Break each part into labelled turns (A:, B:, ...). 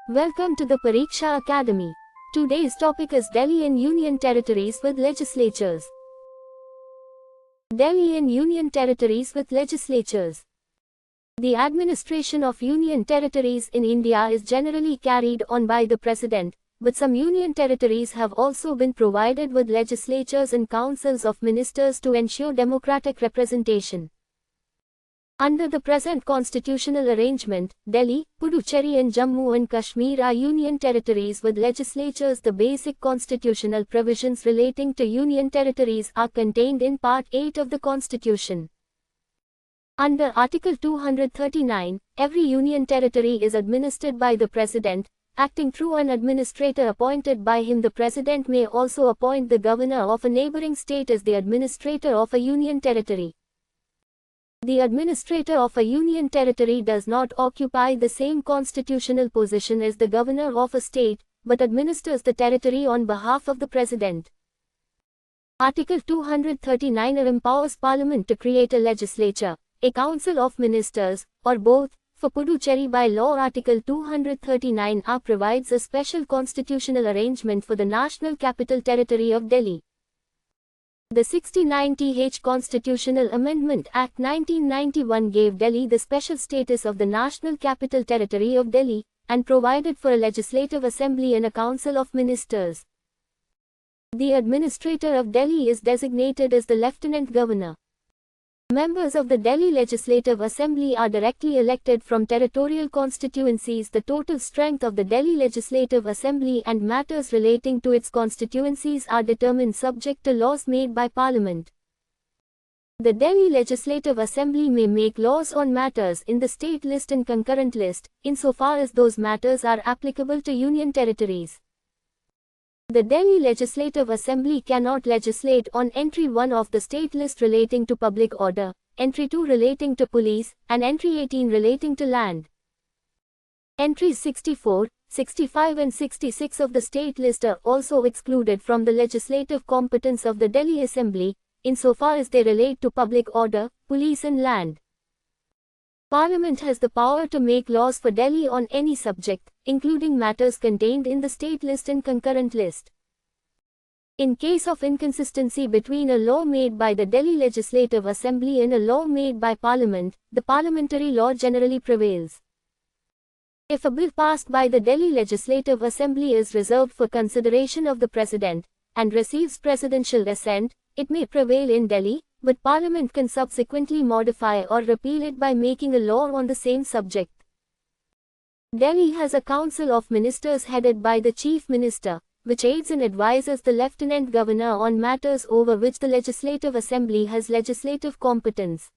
A: Welcome to the Pariksha Academy. Today's topic is Delhi and Union Territories with Legislatures. Delhi and Union Territories with Legislatures. The administration of Union Territories in India is generally carried on by the President, but some Union Territories have also been provided with legislatures and councils of ministers to ensure democratic representation. Under the present constitutional arrangement, Delhi, Puducherry and Jammu and Kashmir are union territories with legislatures. The basic constitutional provisions relating to union territories are contained in Part 8 of the Constitution. Under Article 239, every union territory is administered by the President, acting through an administrator appointed by him. The President may also appoint the governor of a neighboring state as the administrator of a union territory. The administrator of a union territory does not occupy the same constitutional position as the governor of a state, but administers the territory on behalf of the President. Article 239 empowers Parliament to create a legislature, a council of ministers, or both. For Puducherry by law, Article 239A provides a special constitutional arrangement for the National Capital Territory of Delhi. The 69th Constitutional Amendment Act 1991 gave Delhi the special status of the National Capital Territory of Delhi, and provided for a legislative assembly and a council of ministers. The administrator of Delhi is designated as the Lieutenant Governor. Members of the Delhi Legislative Assembly are directly elected from territorial constituencies. The total strength of the Delhi Legislative Assembly and matters relating to its constituencies are determined subject to laws made by Parliament. The Delhi Legislative Assembly may make laws on matters in the state list and concurrent list, insofar as those matters are applicable to union territories. The Delhi Legislative Assembly cannot legislate on Entry 1 of the state list relating to public order, Entry 2 relating to police, and Entry 18 relating to land. Entries 64, 65 and 66 of the state list are also excluded from the legislative competence of the Delhi Assembly, insofar as they relate to public order, police and land. Parliament has the power to make laws for Delhi on any subject, including matters contained in the state list and concurrent list. In case of inconsistency between a law made by the Delhi Legislative Assembly and a law made by Parliament, the parliamentary law generally prevails. If a bill passed by the Delhi Legislative Assembly is reserved for consideration of the President, and receives presidential assent, it may prevail in Delhi, but Parliament can subsequently modify or repeal it by making a law on the same subject. Delhi has a council of ministers headed by the Chief Minister, which aids and advises the Lieutenant Governor on matters over which the Legislative Assembly has legislative competence.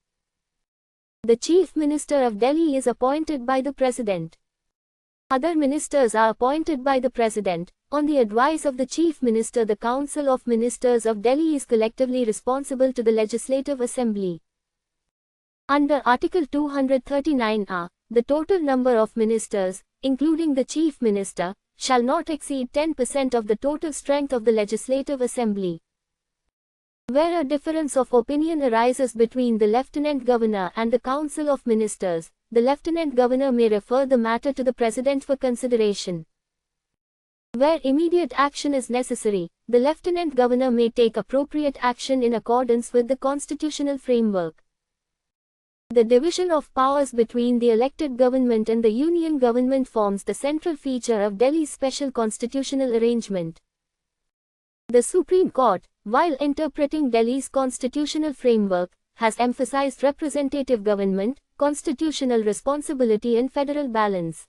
A: The Chief Minister of Delhi is appointed by the President. Other ministers are appointed by the President. On the advice of the Chief Minister, the Council of Ministers of Delhi is collectively responsible to the Legislative Assembly. Under Article 239A, the total number of ministers, including the Chief Minister, shall not exceed 10% of the total strength of the Legislative Assembly. Where a difference of opinion arises between the Lieutenant Governor and the Council of Ministers, the Lieutenant Governor may refer the matter to the President for consideration. Where immediate action is necessary, the Lieutenant Governor may take appropriate action in accordance with the constitutional framework. The division of powers between the elected government and the union government forms the central feature of Delhi's special constitutional arrangement. The Supreme Court, while interpreting Delhi's constitutional framework, has emphasized representative government, constitutional responsibility and federal balance.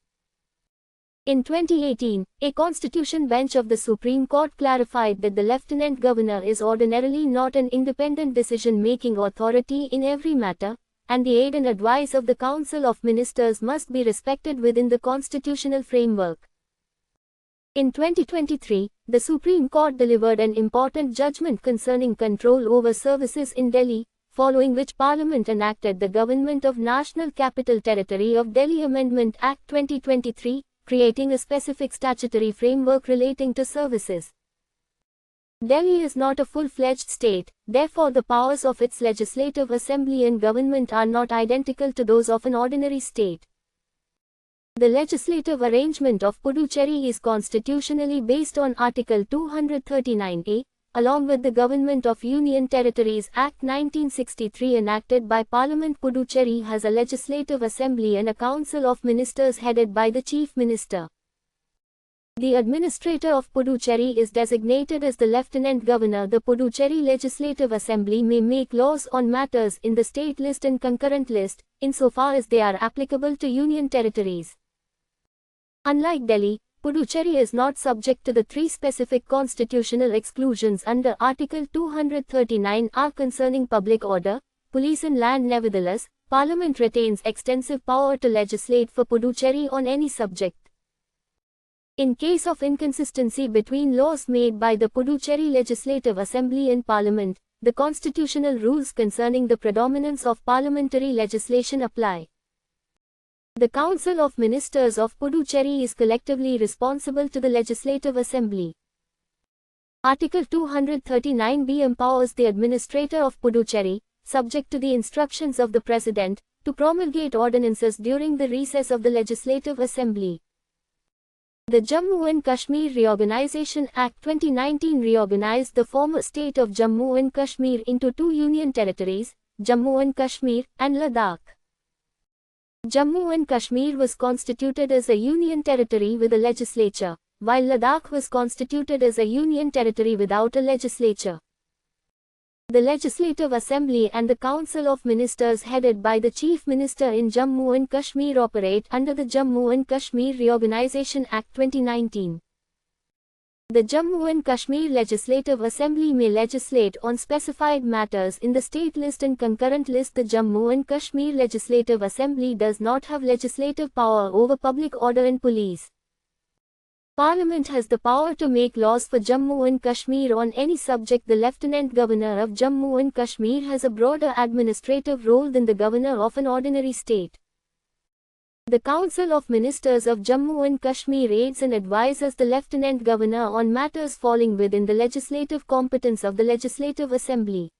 A: In 2018, a constitution bench of the Supreme Court clarified that the Lieutenant Governor is ordinarily not an independent decision-making authority in every matter, and the aid and advice of the Council of Ministers must be respected within the constitutional framework. In 2023, the Supreme Court delivered an important judgment concerning control over services in Delhi, following which Parliament enacted the Government of National Capital Territory of Delhi Amendment Act 2023, creating a specific statutory framework relating to services. Delhi is not a full-fledged state, therefore the powers of its legislative assembly and government are not identical to those of an ordinary state. The legislative arrangement of Puducherry is constitutionally based on Article 239A, along with the Government of Union Territories Act 1963 enacted by Parliament. Puducherry has a legislative assembly and a council of ministers headed by the Chief Minister. The administrator of Puducherry is designated as the Lieutenant Governor. The Puducherry Legislative Assembly may make laws on matters in the state list and concurrent list, insofar as they are applicable to union territories. Unlike Delhi, Puducherry is not subject to the three specific constitutional exclusions under Article 239R concerning public order, police and land. Nevertheless, Parliament retains extensive power to legislate for Puducherry on any subject. In case of inconsistency between laws made by the Puducherry Legislative Assembly and Parliament, the constitutional rules concerning the predominance of parliamentary legislation apply. The Council of Ministers of Puducherry is collectively responsible to the Legislative Assembly. Article 239B empowers the administrator of Puducherry, subject to the instructions of the President, to promulgate ordinances during the recess of the Legislative Assembly. The Jammu and Kashmir Reorganisation Act 2019 reorganized the former state of Jammu and Kashmir into two union territories, Jammu and Kashmir and Ladakh. Jammu and Kashmir was constituted as a union territory with a legislature, while Ladakh was constituted as a union territory without a legislature. The Legislative Assembly and the Council of Ministers headed by the Chief Minister in Jammu and Kashmir operate under the Jammu and Kashmir Reorganisation Act 2019. The Jammu and Kashmir Legislative Assembly may legislate on specified matters in the state list and concurrent list. The Jammu and Kashmir Legislative Assembly does not have legislative power over public order and police. Parliament has the power to make laws for Jammu and Kashmir on any subject. The Lieutenant Governor of Jammu and Kashmir has a broader administrative role than the Governor of an ordinary state. The Council of Ministers of Jammu and Kashmir aids and advises the Lieutenant Governor on matters falling within the legislative competence of the Legislative Assembly.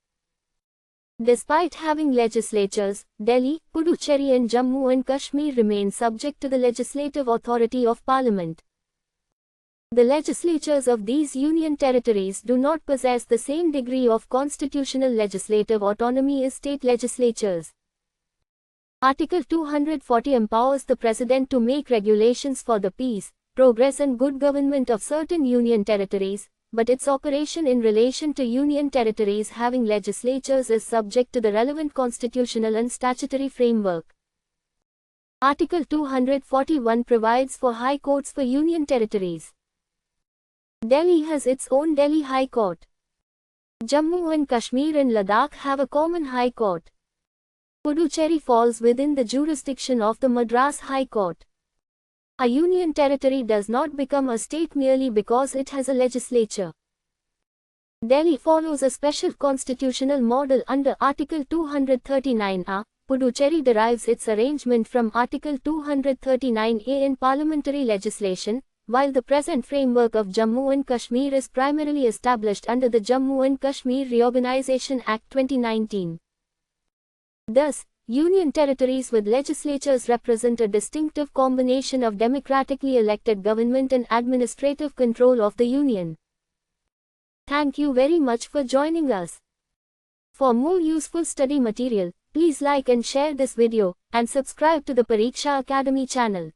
A: Despite having legislatures, Delhi, Puducherry and Jammu and Kashmir remain subject to the legislative authority of Parliament. The legislatures of these union territories do not possess the same degree of constitutional legislative autonomy as state legislatures. Article 240 empowers the President to make regulations for the peace, progress and good government of certain union territories, but its operation in relation to union territories having legislatures is subject to the relevant constitutional and statutory framework. Article 241 provides for high courts for union territories. Delhi has its own Delhi High Court. Jammu and Kashmir and Ladakh have a common High Court. Puducherry falls within the jurisdiction of the Madras High Court. A union territory does not become a state merely because it has a legislature. Delhi follows a special constitutional model under Article 239A. Puducherry derives its arrangement from Article 239A in parliamentary legislation, while the present framework of Jammu and Kashmir is primarily established under the Jammu and Kashmir Reorganisation Act 2019. Thus, union territories with legislatures represent a distinctive combination of democratically elected government and administrative control of the union. Thank you very much for joining us. For more useful study material, please like and share this video, and subscribe to the Pariksha Academy channel.